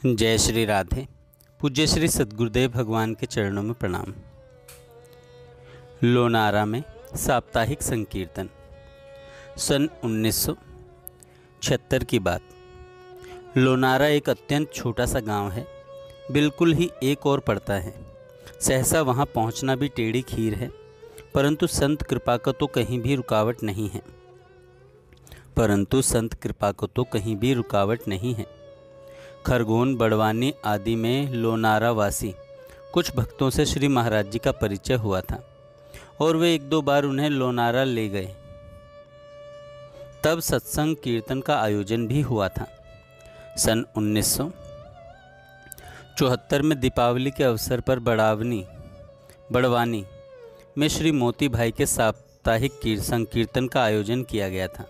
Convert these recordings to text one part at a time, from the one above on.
जय श्री राधे। पूज्य श्री सद्गुरुदेव भगवान के चरणों में प्रणाम। लोनारा में साप्ताहिक संकीर्तन सन 1976 की बात। लोनारा एक अत्यंत छोटा सा गांव है, बिल्कुल ही एक और पड़ता है। सहसा वहां पहुंचना भी टेढ़ी खीर है, परंतु संत कृपा का तो कहीं भी रुकावट नहीं है। खरगोन, बड़वानी आदि में लोनारा वासी कुछ भक्तों से श्री महाराज जी का परिचय हुआ था और वे एक दो बार उन्हें लोनारा ले गए। तब सत्संग कीर्तन का आयोजन भी हुआ था। सन 1974 में दीपावली के अवसर पर बड़वानी में श्री मोती भाई के साप्ताहिक संकीर्तन का आयोजन किया गया था।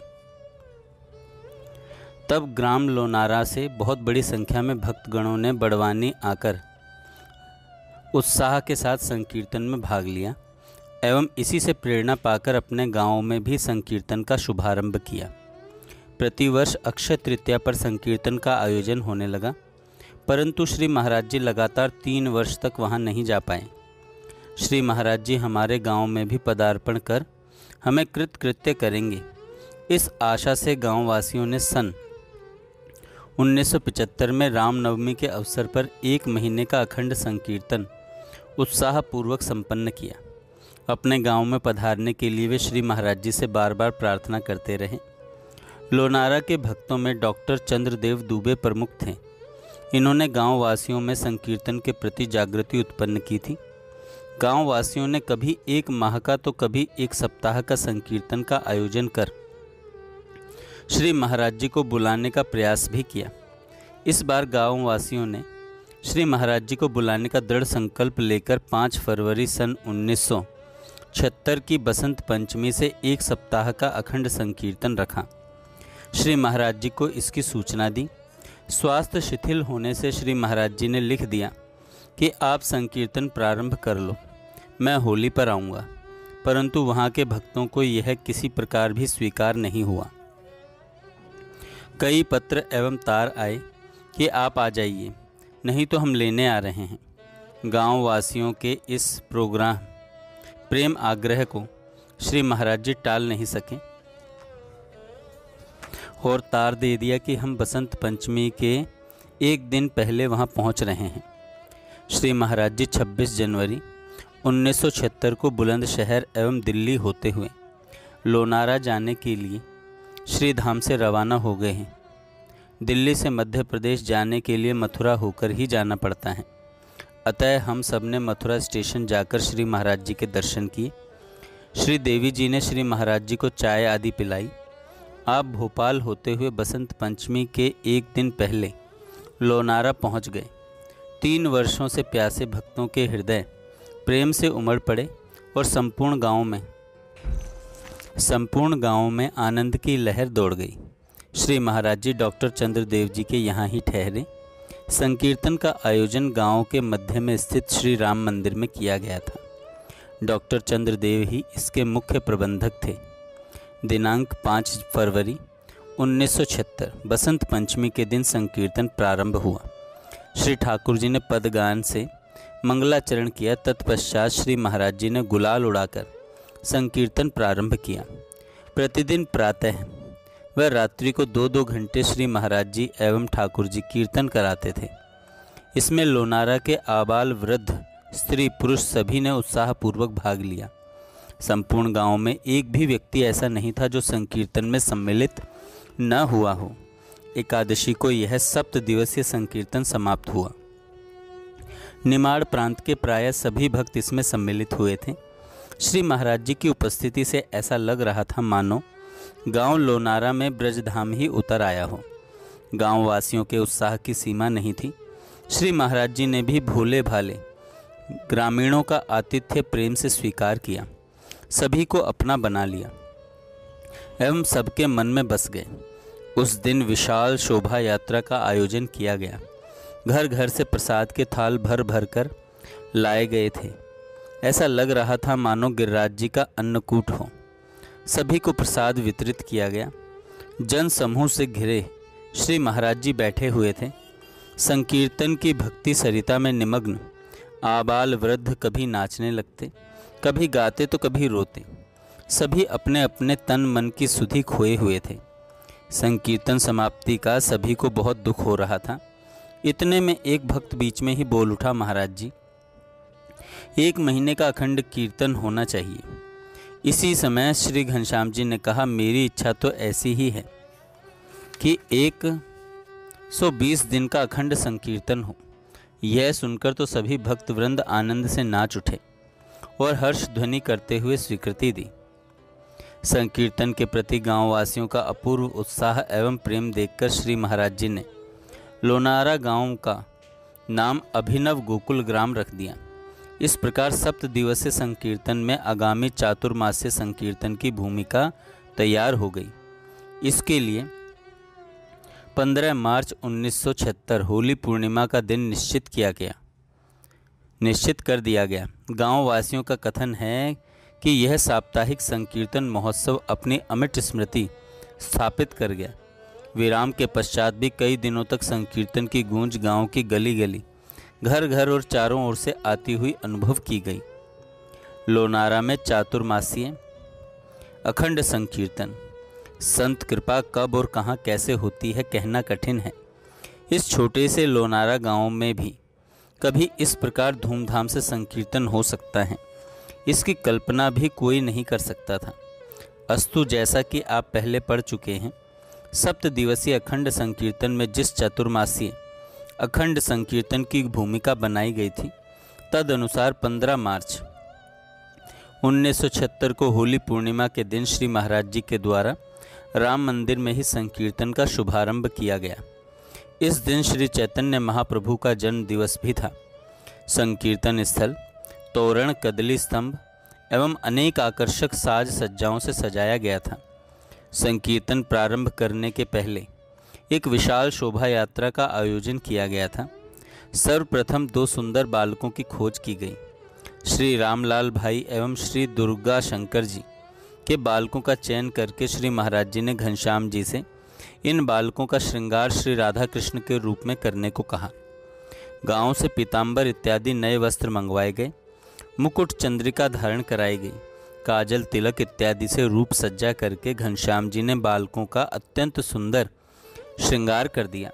तब ग्राम लोनारा से बहुत बड़ी संख्या में भक्तगणों ने बड़वानी आकर उत्साह के साथ संकीर्तन में भाग लिया एवं इसी से प्रेरणा पाकर अपने गांवों में भी संकीर्तन का शुभारंभ किया। प्रतिवर्ष अक्षय तृतीया पर संकीर्तन का आयोजन होने लगा, परंतु श्री महाराज जी लगातार 3 वर्ष तक वहां नहीं जा पाए। श्री महाराज जी हमारे गांव में भी पदार्पण कर हमें कृतकृत्य करेंगे, इस आशा से गांववासियों ने सन 1975 में रामनवमी के अवसर पर 1 महीने का अखंड संकीर्तन उत्साहपूर्वक संपन्न किया। अपने गांव में पधारने के लिए वे श्री महाराज जी से बार बार प्रार्थना करते रहे। लोनारा के भक्तों में डॉक्टर चंद्रदेव दुबे प्रमुख थे। इन्होंने गांव वासियों में संकीर्तन के प्रति जागृति उत्पन्न की थी। गांव वासियों ने कभी 1 माह का तो कभी 1 सप्ताह का संकीर्तन का आयोजन कर श्री महाराज जी को बुलाने का प्रयास भी किया। इस बार गाँव वासियों ने श्री महाराज जी को बुलाने का दृढ़ संकल्प लेकर 5 फरवरी सन 1976 की बसंत पंचमी से 1 सप्ताह का अखंड संकीर्तन रखा। श्री महाराज जी को इसकी सूचना दी। स्वास्थ्य शिथिल होने से श्री महाराज जी ने लिख दिया कि आप संकीर्तन प्रारंभ कर लो, मैं होली पर आऊँगा। परंतु वहाँ के भक्तों को यह किसी प्रकार भी स्वीकार नहीं हुआ। कई पत्र एवं तार आए कि आप आ जाइए, नहीं तो हम लेने आ रहे हैं। गांव वासियों के इस प्रेम आग्रह को श्री महाराज जी टाल नहीं सके और तार दे दिया कि हम बसंत पंचमी के 1 दिन पहले वहां पहुंच रहे हैं। श्री महाराज जी 26 जनवरी 1976 को बुलंदशहर एवं दिल्ली होते हुए लोनारा जाने के लिए श्री धाम से रवाना हो गए हैं। दिल्ली से मध्य प्रदेश जाने के लिए मथुरा होकर ही जाना पड़ता है। अतः हम सब ने मथुरा स्टेशन जाकर श्री महाराज जी के दर्शन किए। श्री देवी जी ने श्री महाराज जी को चाय आदि पिलाई। आप भोपाल होते हुए बसंत पंचमी के 1 दिन पहले लोनारा पहुंच गए। 3 वर्षों से प्यासे भक्तों के हृदय प्रेम से उमड़ पड़े और संपूर्ण गांव में आनंद की लहर दौड़ गई। श्री महाराज जी डॉक्टर चंद्रदेव जी के यहाँ ही ठहरे। संकीर्तन का आयोजन गांव के मध्य में स्थित श्री राम मंदिर में किया गया था। डॉक्टर चंद्रदेव ही इसके मुख्य प्रबंधक थे। दिनांक 5 फरवरी 1976 बसंत पंचमी के दिन संकीर्तन प्रारंभ हुआ। श्री ठाकुर जी ने पदगान से मंगलाचरण किया। तत्पश्चात श्री महाराज जी ने गुलाल उड़ाकर संकीर्तन प्रारंभ किया। प्रतिदिन प्रातः व रात्रि को 2-2 घंटे श्री महाराज जी एवं ठाकुर जी कीर्तन कराते थे। इसमें लोनारा के आबाल वृद्ध स्त्री पुरुष सभी ने उत्साहपूर्वक भाग लिया। संपूर्ण गांव में एक भी व्यक्ति ऐसा नहीं था जो संकीर्तन में सम्मिलित न हुआ हो। एकादशी को यह 7 दिवसीय संकीर्तन समाप्त हुआ। निमाड़ प्रांत के प्रायः सभी भक्त इसमें सम्मिलित हुए थे। श्री महाराज जी की उपस्थिति से ऐसा लग रहा था मानो गांव लोनारा में ब्रजधाम ही उतर आया हो। गांव वासियों के उत्साह की सीमा नहीं थी। श्री महाराज जी ने भी भोले भाले ग्रामीणों का आतिथ्य प्रेम से स्वीकार किया, सभी को अपना बना लिया एवं सबके मन में बस गए। उस दिन विशाल शोभा यात्रा का आयोजन किया गया। घर घर से प्रसाद के थाल भर भर कर लाए गए थे। ऐसा लग रहा था मानो गिरिराज जी का अन्नकूट हो। सभी को प्रसाद वितरित किया गया। जन समूह से घिरे श्री महाराज जी बैठे हुए थे। संकीर्तन की भक्ति सरिता में निमग्न आबाल वृद्ध कभी नाचने लगते, कभी गाते तो कभी रोते। सभी अपने अपने तन मन की सुधि खोए हुए थे। संकीर्तन समाप्ति का सभी को बहुत दुख हो रहा था। इतने में एक भक्त बीच में ही बोल उठा, महाराज जी, 1 महीने का अखंड कीर्तन होना चाहिए। इसी समय श्री घनश्याम जी ने कहा, मेरी इच्छा तो ऐसी ही है कि 120 दिन का अखंड संकीर्तन हो। यह सुनकर तो सभी भक्तवृंद आनंद से नाच उठे और हर्ष ध्वनि करते हुए स्वीकृति दी। संकीर्तन के प्रति गांव वासियों का अपूर्व उत्साह एवं प्रेम देखकर श्री महाराज जी ने लोनारा गांव का नाम अभिनव गोकुल ग्राम रख दिया। इस प्रकार 7 दिवसीय संकीर्तन में आगामी चातुर्मास्य संकीर्तन की भूमिका तैयार हो गई। इसके लिए 15 मार्च 1976 होली पूर्णिमा का दिन निश्चित कर दिया गया। गांव वासियों का कथन है कि यह साप्ताहिक संकीर्तन महोत्सव अपनी अमिट स्मृति स्थापित कर गया। विराम के पश्चात भी कई दिनों तक संकीर्तन की गूंज गांव की गली गली, घर घर और चारों ओर से आती हुई अनुभव की गई। लोनारा में चातुर्मासीय अखंड संकीर्तन, संत कृपा कब और कहाँ कैसे होती है कहना कठिन है। इस छोटे से लोनारा गांव में भी कभी इस प्रकार धूमधाम से संकीर्तन हो सकता है, इसकी कल्पना भी कोई नहीं कर सकता था। अस्तु, जैसा कि आप पहले पढ़ चुके हैं, 7 दिवसीय अखंड संकीर्तन में जिस चतुर्मासीय अखंड संकीर्तन की भूमिका बनाई गई थी, तदनुसार 15 मार्च 1976 को होली पूर्णिमा के दिन श्री महाराज जी के द्वारा राम मंदिर में ही संकीर्तन का शुभारंभ किया गया। इस दिन श्री चैतन्य महाप्रभु का जन्म दिवस भी था। संकीर्तन स्थल तोरण, कदली स्तंभ एवं अनेक आकर्षक साज सज्जाओं से सजाया गया था। संकीर्तन प्रारंभ करने के पहले एक विशाल शोभा यात्रा का आयोजन किया गया था। सर्वप्रथम 2 सुंदर बालकों की खोज की गई। श्री रामलाल भाई एवं श्री दुर्गा शंकर जी के बालकों का चयन करके श्री महाराज जी ने घनश्याम जी से इन बालकों का श्रृंगार श्री राधा कृष्ण के रूप में करने को कहा। गांव से पीतांबर इत्यादि नए वस्त्र मंगवाए गए। मुकुट चंद्रिका धारण कराई गई। काजल तिलक इत्यादि से रूप सज्जा करके घनश्याम जी ने बालकों का अत्यंत सुंदर श्रृंगार कर दिया।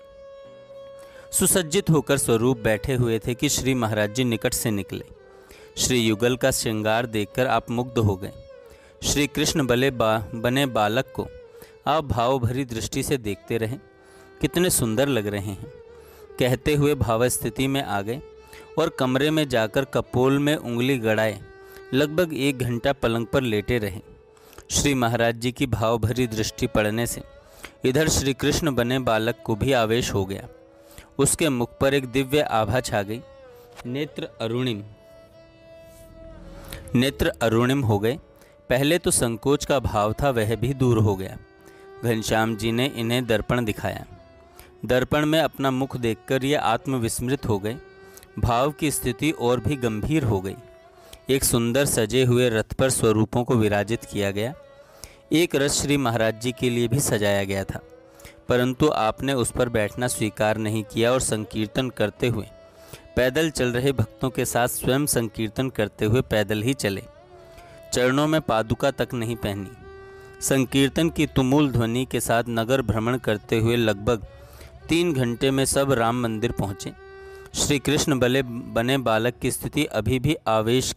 सुसज्जित होकर स्वरूप बैठे हुए थे कि श्री महाराज जी निकट से निकले। श्री युगल का श्रृंगार देखकर आप मुग्ध हो गए। श्री कृष्ण बने बालक को आप भाव भरी दृष्टि से देखते रहे। कितने सुंदर लग रहे हैं, कहते हुए भाव स्थिति में आ गए और कमरे में जाकर कपोल में उंगली गड़ाए लगभग 1 घंटा पलंग पर लेटे रहे। श्री महाराज जी की भाव भरी दृष्टि पड़ने से इधर श्री कृष्ण बने बालक को भी आवेश हो गया। उसके मुख पर एक दिव्य आभा छा गई। नेत्र अरुणिम हो गए। पहले तो संकोच का भाव था, वह भी दूर हो गया। घनश्याम जी ने इन्हें दर्पण दिखाया। दर्पण में अपना मुख देखकर ये आत्मविस्मृत हो गए। भाव की स्थिति और भी गंभीर हो गई। एक सुंदर सजे हुए रथ पर स्वरूपों को विराजित किया गया। एक रथ श्री महाराज जी के लिए भी सजाया गया था, परंतु आपने उस पर बैठना स्वीकार नहीं किया और संकीर्तन करते हुए पैदल चल रहे भक्तों के साथ स्वयं संकीर्तन करते हुए पैदल ही चले। चरणों में पादुका तक नहीं पहनी। संकीर्तन की तुमुल ध्वनि के साथ नगर भ्रमण करते हुए लगभग 3 घंटे में सब राम मंदिर पहुँचे। श्री कृष्ण बने बालक की स्थिति अभी भी आवेश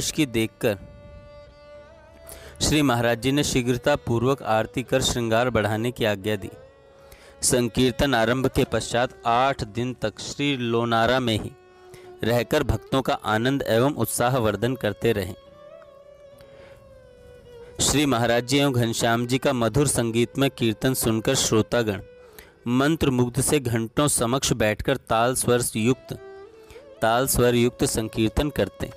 की देखकर श्री महाराज जी ने शीघ्रता पूर्वक आरती कर श्रृंगार बढ़ाने की आज्ञा दी। संकीर्तन आरंभ के पश्चात 8 दिन तक श्री लोनारा में ही रहकर भक्तों का आनंद एवं उत्साहवर्धन करते रहे। श्री महाराज जी एवं घनश्याम जी का मधुर संगीतमय कीर्तन सुनकर श्रोतागण मंत्र मुग्ध से घंटों समक्ष बैठकर ताल स्वर युक्त संकीर्तन करते।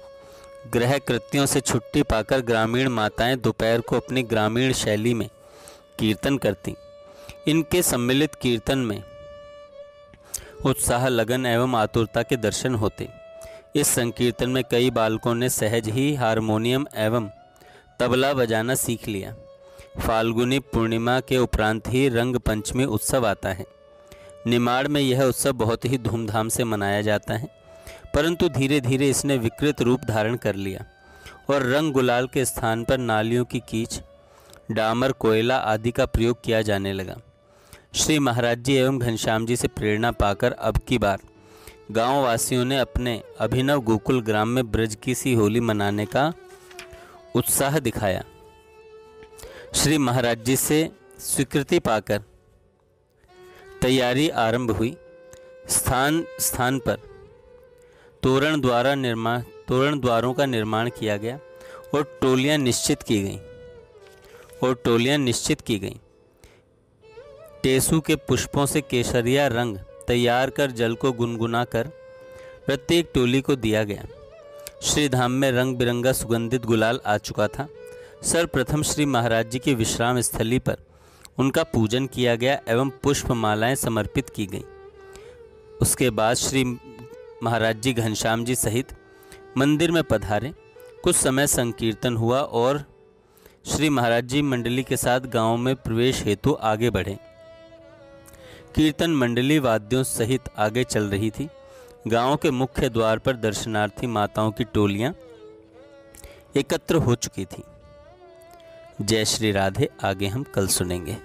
गृह कृत्यों से छुट्टी पाकर ग्रामीण माताएं दोपहर को अपनी ग्रामीण शैली में कीर्तन करती। इनके सम्मिलित कीर्तन में उत्साह, लगन एवं आतुरता के दर्शन होते। इस संकीर्तन में कई बालकों ने सहज ही हारमोनियम एवं तबला बजाना सीख लिया। फाल्गुनी पूर्णिमा के उपरांत ही रंग पंचमी उत्सव आता है। निमाड़ में यह उत्सव बहुत ही धूमधाम से मनाया जाता है, परंतु धीरे धीरे इसने विकृत रूप धारण कर लिया और रंग गुलाल के स्थान पर नालियों की कीच, डामर, कोयला आदि का प्रयोग किया जाने लगा। श्री महाराज जी एवं घनश्याम जी से प्रेरणा पाकर अब की बार गांव वासियों ने अपने अभिनव गोकुल ग्राम में ब्रज की सी होली मनाने का उत्साह दिखाया। श्री महाराज जी से स्वीकृति पाकर तैयारी आरंभ हुई। स्थान स्थान पर तोरण द्वारों का निर्माण किया गया और टोलियां निश्चित की गईं। टेसू के पुष्पों से केसरिया रंग तैयार कर जल को गुनगुना कर प्रत्येक टोली को दिया गया। श्री धाम में रंग बिरंगा सुगंधित गुलाल आ चुका था। सर्वप्रथम श्री महाराज जी की विश्राम स्थली पर उनका पूजन किया गया एवं पुष्प मालाएं समर्पित की गईं। उसके बाद श्री महाराज जी घनश्याम जी सहित मंदिर में पधारे। कुछ समय संकीर्तन हुआ और श्री महाराज जी मंडली के साथ गांव में प्रवेश हेतु आगे बढ़े। कीर्तन मंडली वाद्यों सहित आगे चल रही थी। गांव के मुख्य द्वार पर दर्शनार्थी माताओं की टोलियां एकत्र हो चुकी थी। जय श्री राधे। आगे हम कल सुनेंगे।